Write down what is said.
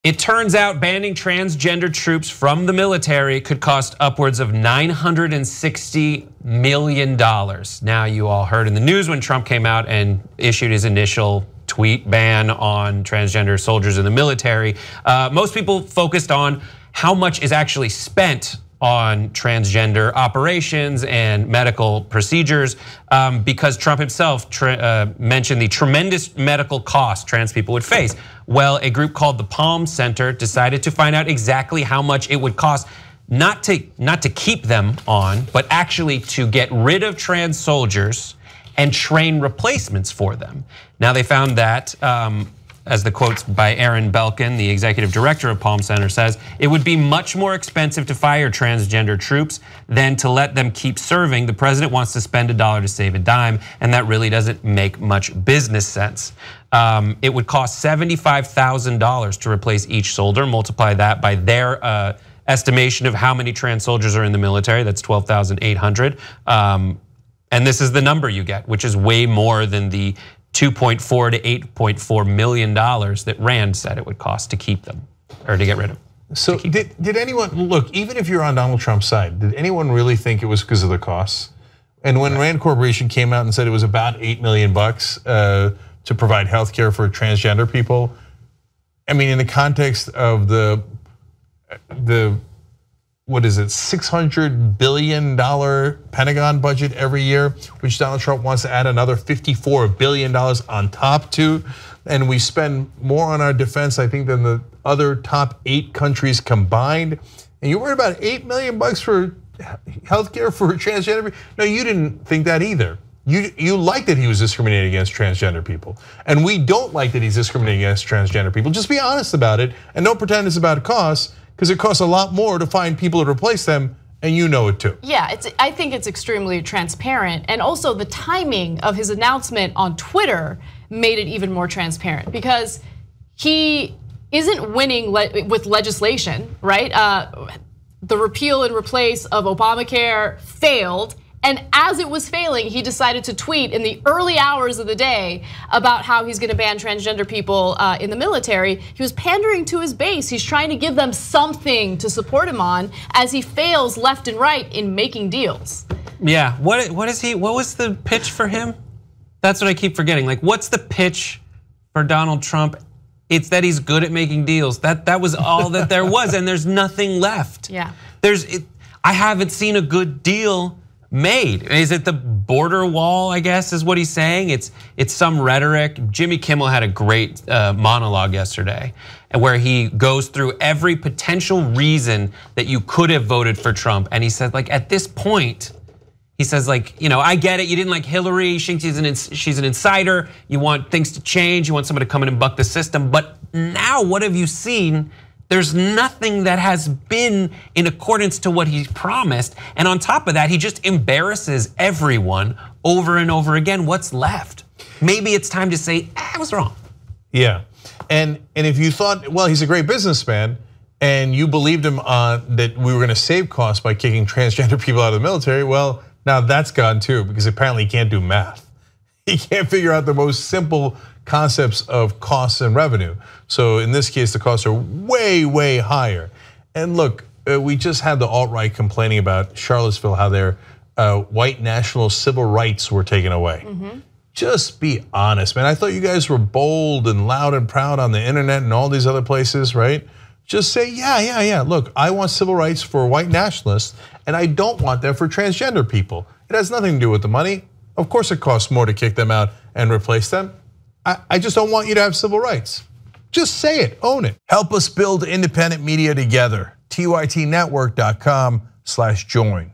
It turns out banning transgender troops from the military could cost upwards of $960 million. Now, you all heard in the news when Trump came out and issued his initial tweet ban on transgender soldiers in the military. Most people focused on how much is actually spent on transgender operations and medical procedures because Trump himself mentioned the tremendous medical costs trans people would face. Well, a group called the Palm Center decided to find out exactly how much it would cost not to keep them on, but actually to get rid of trans soldiers and train replacements for them. Now they found that, as the quotes by Aaron Belkin, the executive director of Palm Center, says, it would be much more expensive to fire transgender troops than to let them keep serving. The president wants to spend $1 to save a dime, and that really doesn't make much business sense. It would cost $75,000 to replace each soldier. Multiply that by their estimation of how many trans soldiers are in the military. That's 12,800. And this is the number you get, which is way more than the $2.4 to $8.4 million that Rand said it would cost to keep them or to get rid of. So did anyone, look, even if you're on Donald Trump's side, did anyone really think it was because of the costs? And when Rand Corporation came out and said it was about $8 million to provide health care for transgender people, I mean, in the context of the what is it, $600 billion Pentagon budget every year, which Donald Trump wants to add another $54 billion on top to. And we spend more on our defense, I think, than the other top 8 countries combined. And you're worried about $8 million for healthcare for transgender people? No, you didn't think that either. You like that he was discriminating against transgender people. And we don't like that he's discriminating against transgender people. Just be honest about it and don't pretend it's about costs, because it costs a lot more to find people to replace them, and you know it too. Yeah, I think it's extremely transparent, and also the timing of his announcement on Twitter made it even more transparent because he isn't winning with legislation, right? The repeal and replace of Obamacare failed. And as it was failing, he decided to tweet in the early hours of the day about how he's gonna ban transgender people in the military. He was pandering to his base. He's trying to give them something to support him on as he fails left and right in making deals. Yeah, what was the pitch for him? That's what I keep forgetting. Like, what's the pitch for Donald Trump? It's that he's good at making deals. That was all that there was, and there's nothing left. Yeah. I haven't seen a good deal made. Is it the border wall, I guess, is what he's saying? It's some rhetoric. Jimmy Kimmel had a great monologue yesterday where he goes through every potential reason that you could have voted for Trump. And he said, like, at this point, he says, like, I get it, you didn't like Hillary, she's an insider, you want things to change, you want somebody to come in and buck the system, but now what have you seen? There's nothing that has been in accordance to what he promised. And on top of that, he just embarrasses everyone over and over again. What's left? Maybe it's time to say, I was wrong. Yeah, and if you thought, well, he's a great businessman, and you believed him that we were gonna save costs by kicking transgender people out of the military, well, now that's gone too, because apparently he can't do math. He can't figure out the most simple concepts of costs and revenue. So in this case, the costs are way, way higher. And look, we just had the alt-right complaining about Charlottesville, how their white national civil rights were taken away. Just be honest, man. I thought you guys were bold and loud and proud on the internet and all these other places, right? Just say, yeah. Look, I want civil rights for white nationalists, and I don't want them for transgender people. It has nothing to do with the money. Of course it costs more to kick them out and replace them. I just don't want you to have civil rights. Just say it, own it. Help us build independent media together. TYTnetwork.com/join.